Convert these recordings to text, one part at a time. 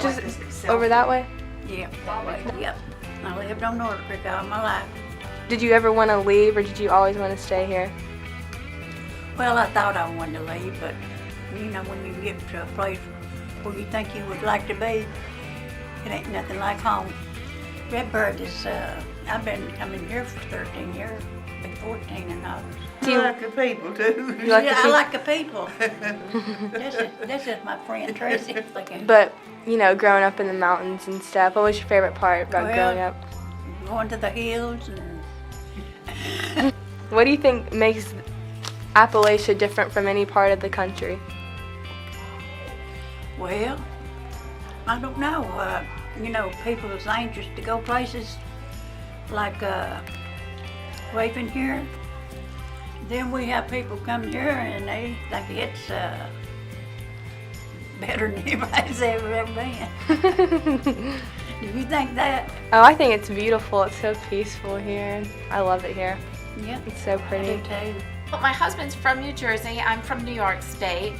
Just over that way? Yep, that way, yep. I lived on North Creek all my life. Did you ever want to leave, or did you always want to stay here? Well, I thought I wanted to leave, but you know, when you get to a place where you think you would like to be, it ain't nothing like home. Redbird is, I've been coming here for 13 years, been 14 in August. I like the people too. You like the I like the people. this is my friend Tracy. But, you know, growing up in the mountains and stuff, what was your favorite part about Well, growing up? Going to the hills and What do you think makes Appalachia different from any part of the country? well, I don't know. You know, people is anxious to go places like Raven here. Then we have people come here and they think it's better than anybody's ever been. Do you think that? Oh, I think it's beautiful. It's so peaceful here. I love it here. Yeah, It's so pretty. I do too. Well, my husband's from New Jersey. I'm from New York State.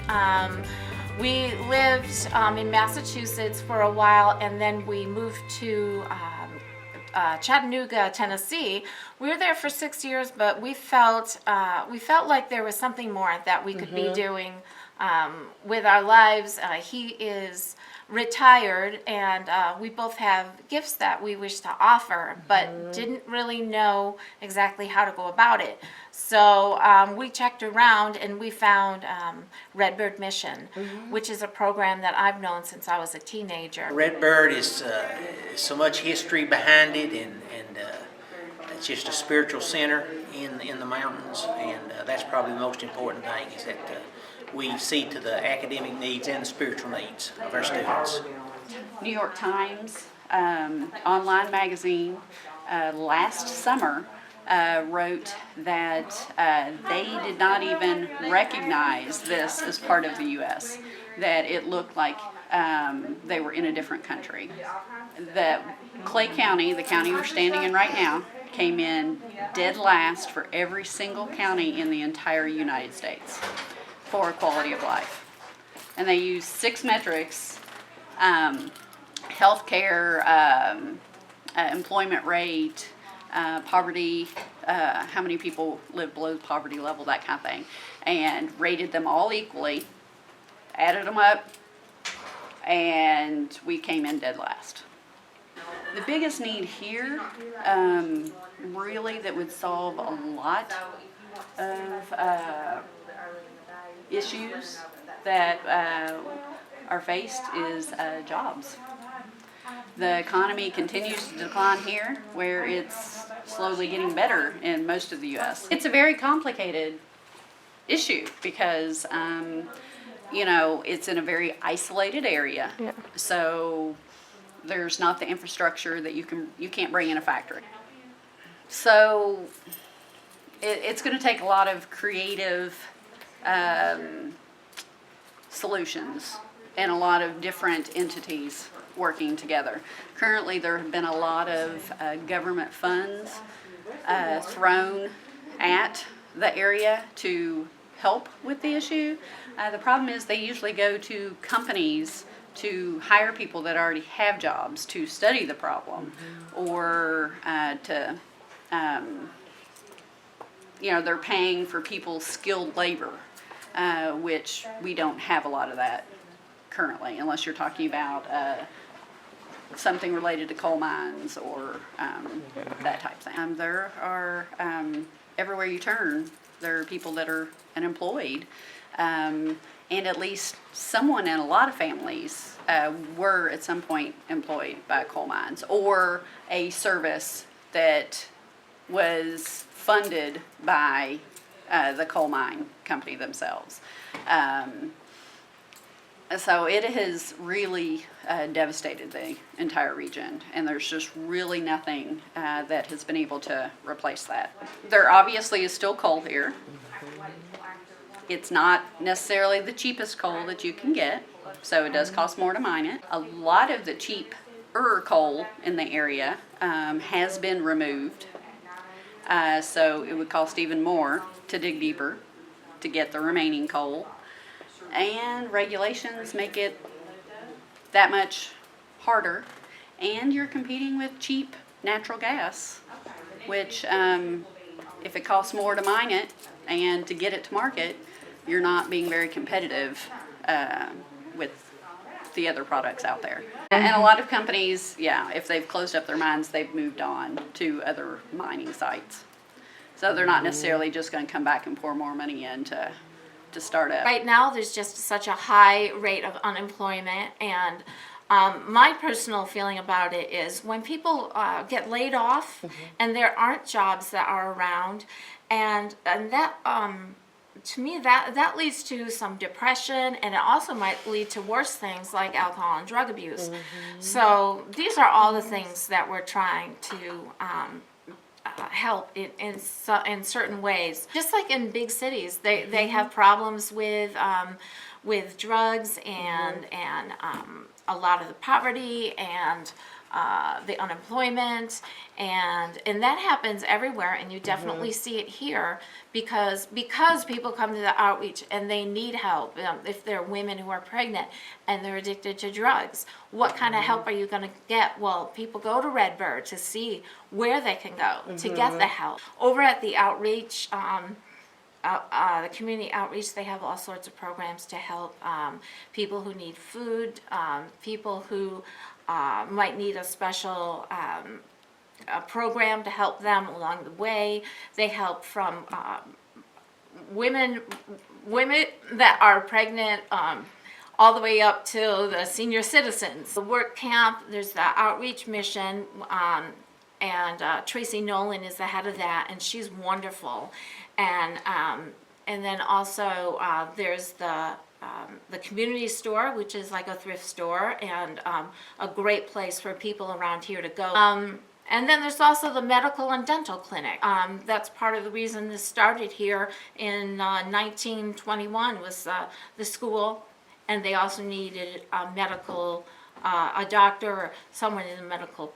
We lived in Massachusetts for a while, and then we moved to Chattanooga, Tennessee. We were there for 6 years, but we felt like there was something more that we could be doing with our lives. He is retired, and we both have gifts that we wish to offer, but didn't really know exactly how to go about it. So we checked around and we found Redbird Mission, which is a program that I've known since I was a teenager. Redbird is so much history behind it, and it's just a spiritual center in the mountains, and that's probably the most important thing, is that we see to the academic needs and the spiritual needs of our students. New York Times online magazine last summer wrote that they did not even recognize this as part of the U.S., that it looked like they were in a different country. That Clay County, the county we're standing in right now, came in dead last for every single county in the entire United States for quality of life. And they use 6 metrics: healthcare, employment rate, poverty, how many people live below the poverty level, that kind of thing, and rated them all equally, added them up, and we came in dead last. The biggest need here, really, that would solve a lot of issues that are faced is jobs. The economy continues to decline here, where it's slowly getting better in most of the U.S. It's a very complicated issue because, you know, it's in a very isolated area. Yeah. So there's not the infrastructure that you can't bring in a factory. So it's going to take a lot of creative solutions and a lot of different entities working together. Currently, there have been a lot of government funds thrown at the area to help with the issue. The problem is they usually go to companies to hire people that already have jobs to study the problem, or to, you know, they're paying for people's skilled labor, which we don't have a lot of that currently, unless you're talking about something related to coal mines or that type of thing. There are, everywhere you turn, there are people that are unemployed, and at least someone in a lot of families were at some point employed by coal mines or a service that was funded by the coal mine company themselves. So it has really devastated the entire region, and there's just really nothing that has been able to replace that. There obviously is still coal here. It's not necessarily the cheapest coal that you can get, so it does cost more to mine it. A lot of the cheaper coal in the area has been removed, so it would cost even more to dig deeper to get the remaining coal. And regulations make it that much harder, and you're competing with cheap natural gas, which if it costs more to mine it and to get it to market, you're not being very competitive with the other products out there. And a lot of companies, yeah, if they've closed up their mines, they've moved on to other mining sites. So they're not necessarily just going to come back and pour more money in to start up. Right now, there's just such a high rate of unemployment, and my personal feeling about it is when people get laid off and there aren't jobs that are around, and that to me that leads to some depression, and it also might lead to worse things like alcohol and drug abuse. So these are all the things that we're trying to help in certain ways. Just like in big cities, they have problems with drugs and a lot of the poverty and the unemployment, and that happens everywhere, and you definitely see it here because people come to the outreach and they need help. If they're women who are pregnant and they're addicted to drugs, what kind of help are you going to get? Well, people go to Redbird to see where they can go to get the help. Over at the outreach, the community outreach, they have all sorts of programs to help people who need food, people who might need a special a program to help them along the way. They help from women that are pregnant all the way up to the senior citizens. The work camp, there's the outreach mission, and Tracy Nolan is the head of that, and she's wonderful. And then also there's the community store, which is like a thrift store and a great place for people around here to go. And then there's also the medical and dental clinic. That's part of the reason this started here in 1921 was the school, and they also needed a doctor or someone in the medical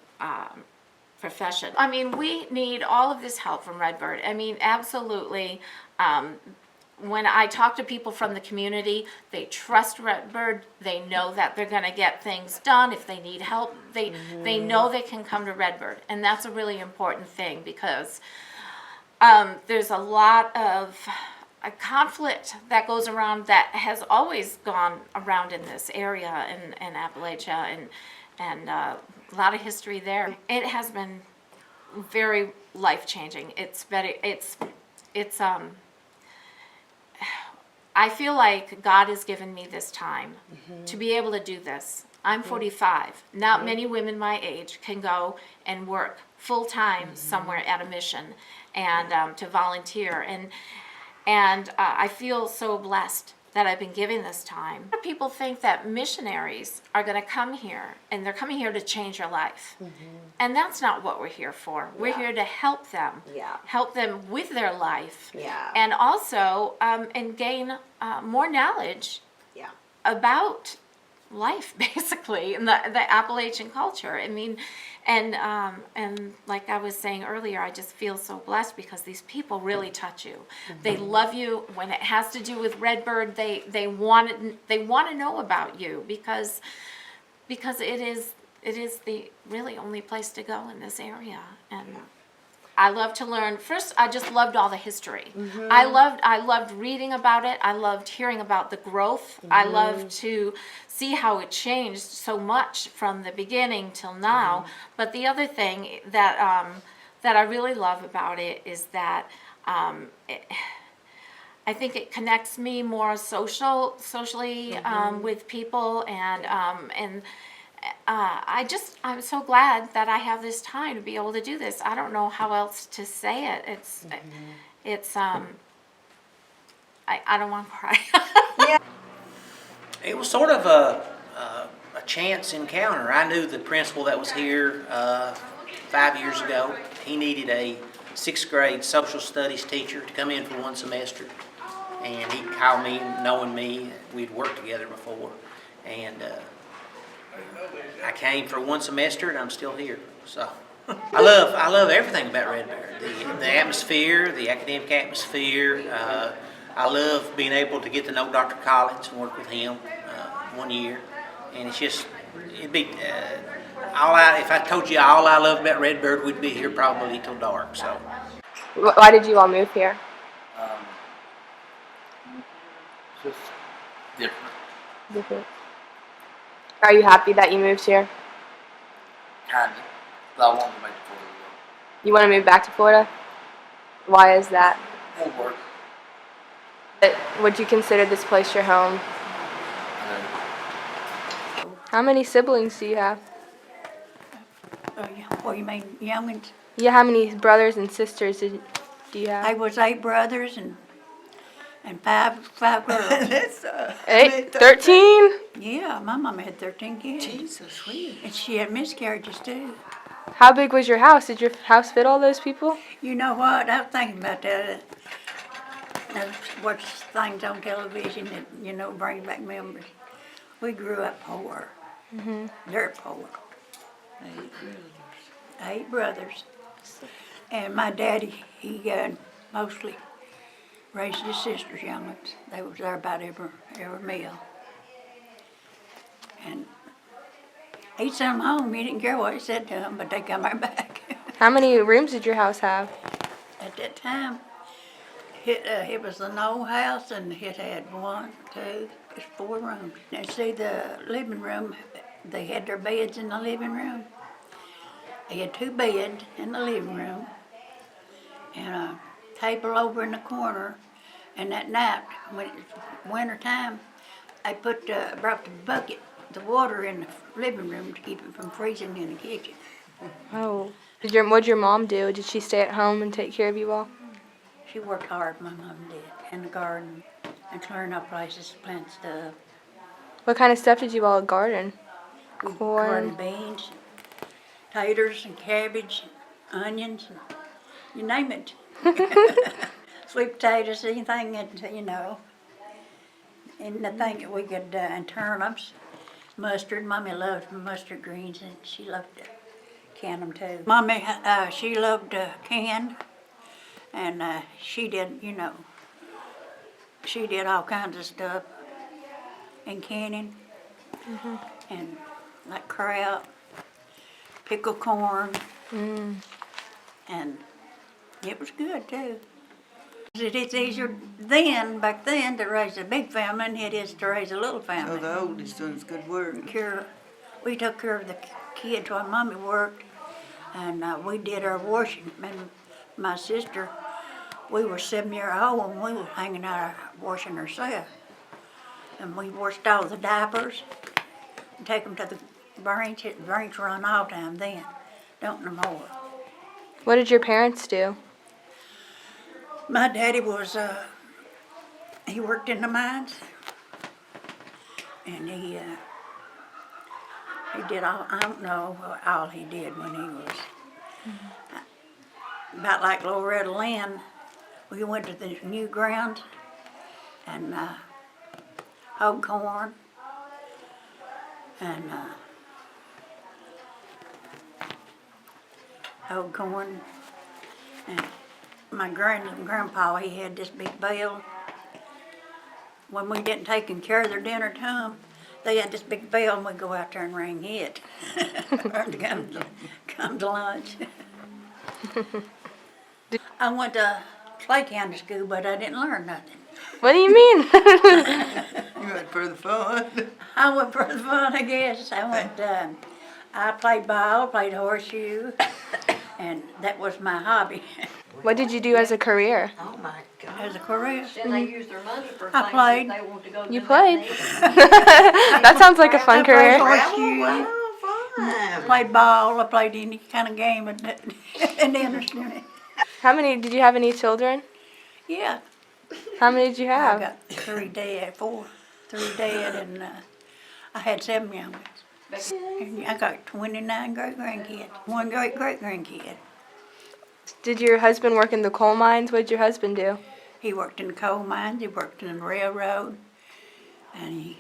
profession. I mean, we need all of this help from Redbird. I mean, absolutely. When I talk to people from the community, they trust Redbird. They know that they're going to get things done. If they need help, they know they can come to Redbird. And that's a really important thing because there's a lot of conflict that goes around that has always gone around in this area in Appalachia and a lot of history there. It has been very life-changing. I feel like God has given me this time to be able to do this. I'm 45. Not many women my age can go and work full-time somewhere at a mission and to volunteer. And I feel so blessed that I've been given this time. People think that missionaries are going to come here and they're coming here to change your life. And that's not what we're here for. We're here to help them. Help them with their life. And also and gain more knowledge about life, basically, in the Appalachian culture. I mean, and like I was saying earlier, I just feel so blessed because these people really touch you. They love you. When it has to do with Redbird, they want to know about you because it is the really only place to go in this area. And I love to learn. First, I just loved all the history. I loved reading about it. I loved hearing about the growth. I loved to see how it changed so much from the beginning till now. But the other thing that I really love about it is that I think it connects me more socially with people, and I'm so glad that I have this time to be able to do this. I don't know how else to say it. It's I don't want to cry. It was sort of a chance encounter. I knew the principal that was here 5 years ago. He needed a 6th grade social studies teacher to come in for one semester. And he called me, knowing me. We'd worked together before. And I came for one semester, and I'm still here. So I love everything about Redbird. The atmosphere, the academic atmosphere. I love being able to get to know Dr. Collins and work with him 1 year. And it's just it'd be, if I told you all I love about Redbird, we'd be here probably till dark, so. Why did you all move here? Just different. Are you happy that you moved here? Kinda. But I wanted to make it for You want to move back to Florida? Why is that? more work. Would you consider this place your home? How many siblings do you have? Oh, yeah. What you mean, youngins? Yeah, how many brothers and sisters do you I have? was 8 brothers and five girls. That's, 13? Yeah, my mama had 13 kids. Jesus, sweet. And she had miscarriages too. How big was your house? Did your house fit all those people? You know what? I was thinking about that. I watch things on television that, you know, bring back memories. We grew up poor. Dirt poor. 8 brothers. And my daddy, he mostly raised his sisters' young'uns. They was there about every meal. And he'd send them home. He didn't care what he said to them, but they come right back. How many rooms did your house have? At that time, it was an old house, and it had 1, 2, just 4 rooms. And see, the living room, they had their beds in the living room. They had 2 beds in the living room, and a table over in the corner. And at night, when it was winter time, I brought the bucket, the water in the living room to keep it from freezing in the kitchen. Oh. What'd your mom do? Did she stay at home and take care of you all? She worked hard, my mom did, in the garden, and clearing up places to plant stuff. What kind of stuff did you all garden? We Corn. garden beans, taters and cabbage, onions, and you name it. Sweet potatoes, anything that, you know. And the thing that we could, and turnips, mustard. Mommy loved mustard greens, and she loved to can them too. Mommy, she loved canned, and she did, you know, she did all kinds of stuff in canning, and like crab, pickled corn, and it was good too. It's easier back then, to raise a big family than it is to raise a little So family. the oldest one's good work. We took care of the kids while Mommy worked, and we did our washing. And my sister, we were 7 years old and we were hanging out washing ourselves. And we washed all the diapers and take them to the branch. The branch run all the time then, don't no more. What did your parents do? My daddy he worked in the mines, and he did I don't know all he did when he was, about like Loretta Lynn. We went to the new ground and hoed corn, and and my grandpa, he had this big bell. When we didn't take care of their dinner time, they had this big bell, and we'd go out there and ring it to come to lunch. I went to Clay County School, but I didn't learn nothing. What do you mean? You went for the fun. I went for the fun, I guess. I played ball, played horseshoe, and that was my hobby. What did you do as a career? Oh my God. As a career, And they use their money for I things played. that they want to go to. You the played? next That sounds like a fun I played career. horseshoe. Oh, fun. Played ball, I played any kind of game and interested me. Did you have any children? Yeah, How many did you I have? got 3 dead, 3 dead, and I had 7 young ones. And I got 29 great-grandkids, 1 great-great-grandkid. Did your husband work in the coal mines? What did your husband do? He worked in the coal mines, he worked in the railroad, and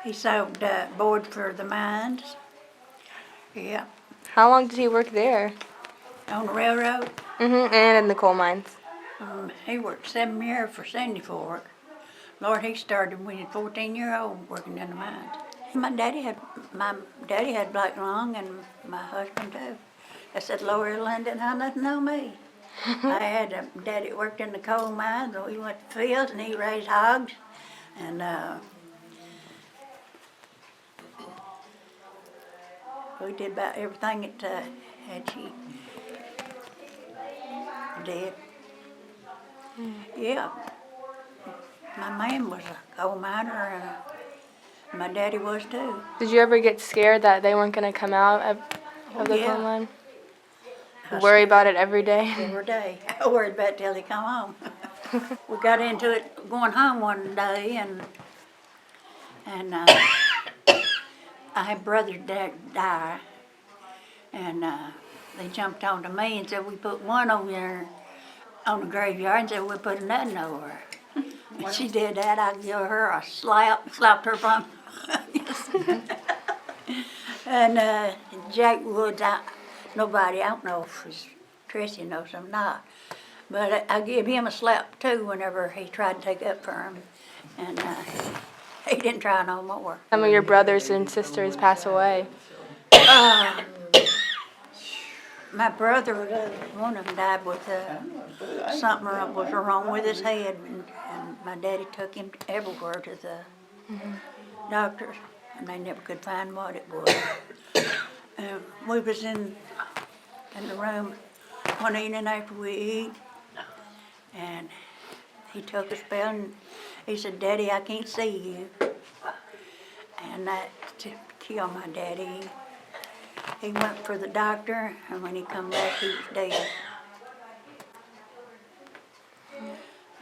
he sold board for the mines. Yeah, How long did he work there? on the railroad. And in the coal mines. He worked 7 years for Sandy Fork. Lord, he started when he was 14-year-old working in the mines. My daddy had black lung, and my husband too. I said, Lord, Lynn didn't have nothing on me. I had a daddy that worked in the coal mines, and we went to the fields, and he raised hogs, and we did about everything that she did. Yeah. My man was a coal miner, and my daddy was too. Did you ever get scared that they weren't going to come out of the Yeah. coal mine? I was Worry scared about it every day? every day. I worried about it till he come home. We got into it going home one day, and I had brothers that die, and they jumped onto me and said we put one over there on the graveyard, and said we put another over. When she did that, I gave her a slapped her from. And Jack Woods, I don't know if Tracy knows him or not, but I gave him a slap too whenever he tried to take up for him, and he didn't try no more. Some of your brothers and sisters pass away. My brother, one of them died with something was wrong with his head, and my daddy took him everywhere to the doctors, and they never could find what it was. We was in the room one evening after we eat, and he took a spell, and he said, Daddy, I can't see you. And that killed my daddy. He went for the doctor, and when he come back, he was dead.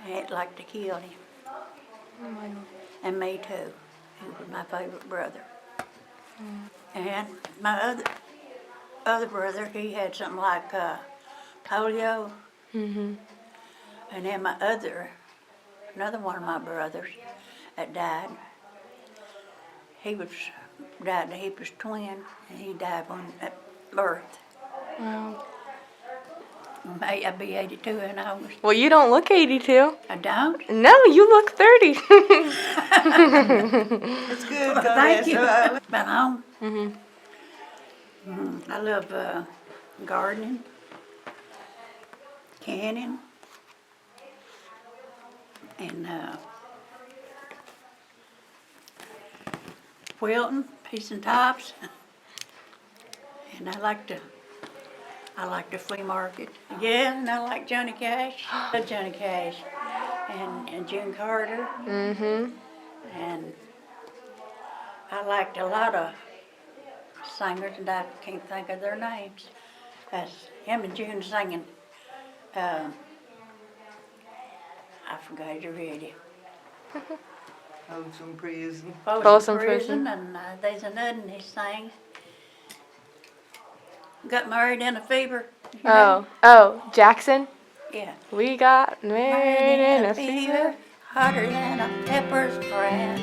And it like to kill him. And me too. He was my favorite brother. And my other brother, he had something like polio. And then another one of my brothers that died, he was twin, and he died at birth. Wow. I'll be 82 in August. Well, you don't look 82. I don't? No, you look 30. It's good. God Thank you. bless Been home. I love gardening, canning, and quilting, piecing tops. And I like the flea market. Yeah, and I like Johnny Cash. I love Johnny Cash. And June Carter. And I liked a lot of singers, and I can't think of their names. That's him and June singing. I forgot it already. Folsom Prison. Folsom Prison. And there's another one he sang. Got married in a fever. You know? Oh, Jackson? Yeah. We got married in a fever. Hotter than a pepper's brand.